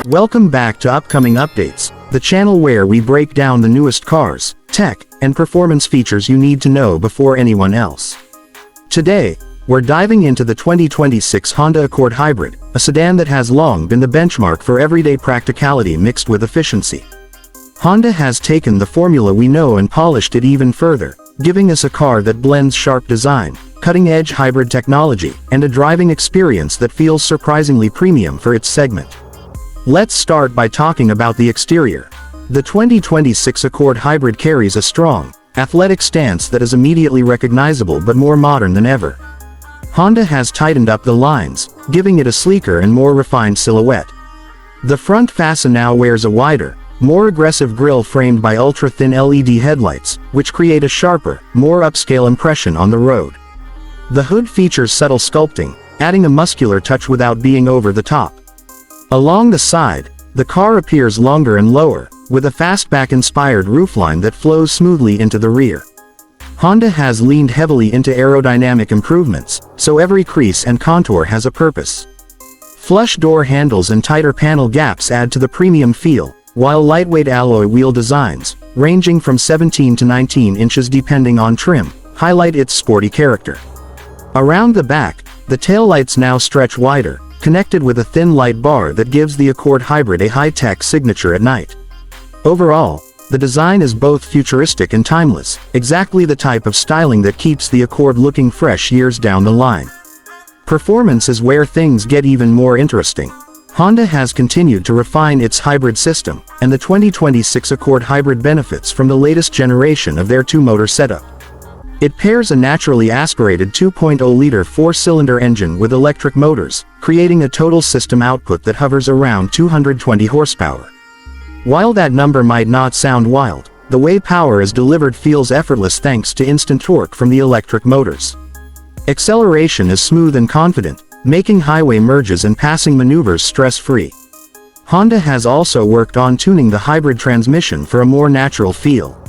Welcome back to Upcoming Updates, the channel where we break down the newest cars, tech, and performance features you need to know before anyone else. Today, we're diving into the 2026 Honda Accord Hybrid, a sedan that has long been the benchmark for everyday practicality mixed with efficiency. Honda has taken the formula we know and polished it even further, giving us a car that blends sharp design, cutting-edge hybrid technology, and a driving experience that feels surprisingly premium for its segment. Let's start by talking about the exterior. The 2026 Accord Hybrid carries a strong, athletic stance that is immediately recognizable but more modern than ever. Honda has tightened up the lines, giving it a sleeker and more refined silhouette. The front fascia now wears a wider, more aggressive grille framed by ultra-thin LED headlights, which create a sharper, more upscale impression on the road. The hood features subtle sculpting, adding a muscular touch without being over the top. Along the side, the car appears longer and lower, with a fastback-inspired roofline that flows smoothly into the rear. Honda has leaned heavily into aerodynamic improvements, so every crease and contour has a purpose. Flush door handles and tighter panel gaps add to the premium feel, while lightweight alloy wheel designs, ranging from 17 to 19 inches depending on trim, highlight its sporty character. Around the back, the taillights now stretch wider, connected with a thin light bar that gives the Accord Hybrid a high-tech signature at night. Overall, the design is both futuristic and timeless, exactly the type of styling that keeps the Accord looking fresh years down the line. Performance is where things get even more interesting. Honda has continued to refine its hybrid system, and the 2026 Accord Hybrid benefits from the latest generation of their two-motor setup. It pairs a naturally aspirated 2.0-liter four-cylinder engine with electric motors, creating a total system output that hovers around 220 horsepower. While that number might not sound wild, the way power is delivered feels effortless thanks to instant torque from the electric motors. Acceleration is smooth and confident, making highway merges and passing maneuvers stress-free. Honda has also worked on tuning the hybrid transmission for a more natural feel.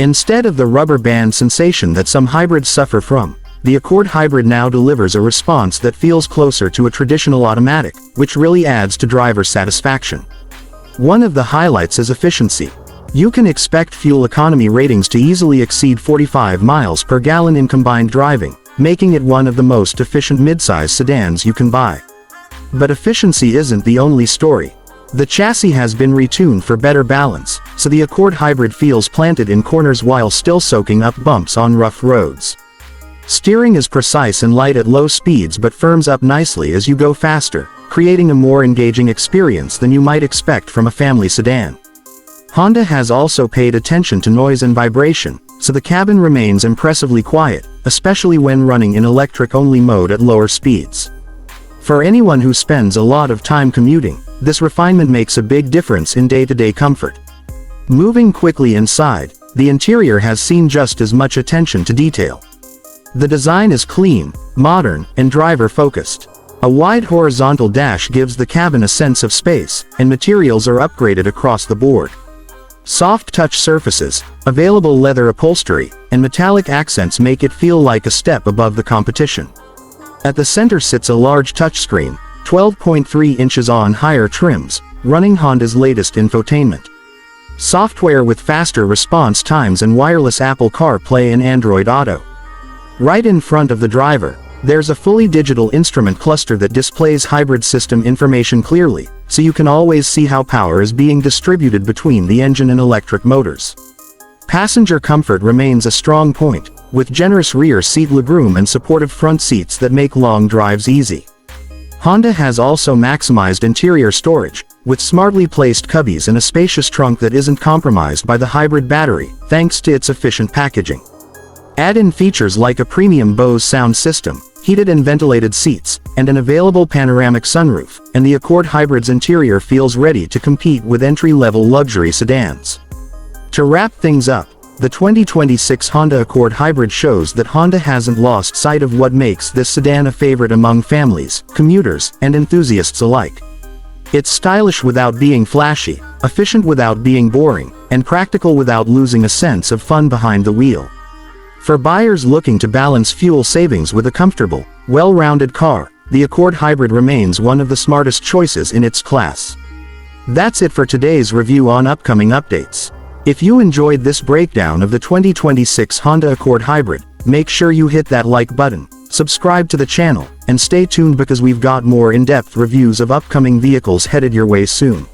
Instead of the rubber band sensation that some hybrids suffer from, the Accord Hybrid now delivers a response that feels closer to a traditional automatic, which really adds to driver satisfaction. One of the highlights is efficiency. You can expect fuel economy ratings to easily exceed 45 miles per gallon in combined driving, making it one of the most efficient midsize sedans you can buy. But efficiency isn't the only story. The chassis has been retuned for better balance, so the Accord Hybrid feels planted in corners while still soaking up bumps on rough roads. Steering is precise and light at low speeds but firms up nicely as you go faster, creating a more engaging experience than you might expect from a family sedan. Honda has also paid attention to noise and vibration, so the cabin remains impressively quiet, especially when running in electric-only mode at lower speeds. For anyone who spends a lot of time commuting, this refinement makes a big difference in day-to-day comfort. Moving quickly inside, the interior has seen just as much attention to detail. The design is clean, modern, and driver-focused. A wide horizontal dash gives the cabin a sense of space, and materials are upgraded across the board. Soft touch surfaces, available leather upholstery, and metallic accents make it feel like a step above the competition. At the center sits a large touchscreen, 12.3 inches on higher trims, running Honda's latest infotainment. Software with faster response times and wireless Apple CarPlay and Android Auto. Right in front of the driver, there's a fully digital instrument cluster that displays hybrid system information clearly, so you can always see how power is being distributed between the engine and electric motors. Passenger comfort remains a strong point, with generous rear seat legroom and supportive front seats that make long drives easy. Honda has also maximized interior storage, with smartly placed cubbies and a spacious trunk that isn't compromised by the hybrid battery, thanks to its efficient packaging. Add in features like a premium Bose sound system, heated and ventilated seats, and an available panoramic sunroof, and the Accord Hybrid's interior feels ready to compete with entry-level luxury sedans. To wrap things up, the 2026 Honda Accord Hybrid shows that Honda hasn't lost sight of what makes this sedan a favorite among families, commuters, and enthusiasts alike. It's stylish without being flashy, efficient without being boring, and practical without losing a sense of fun behind the wheel. For buyers looking to balance fuel savings with a comfortable, well-rounded car, the Accord Hybrid remains one of the smartest choices in its class. That's it for today's review on upcoming updates. If you enjoyed this breakdown of the 2026 Honda Accord Hybrid, make sure you hit that like button, subscribe to the channel, and stay tuned because we've got more in-depth reviews of upcoming vehicles headed your way soon.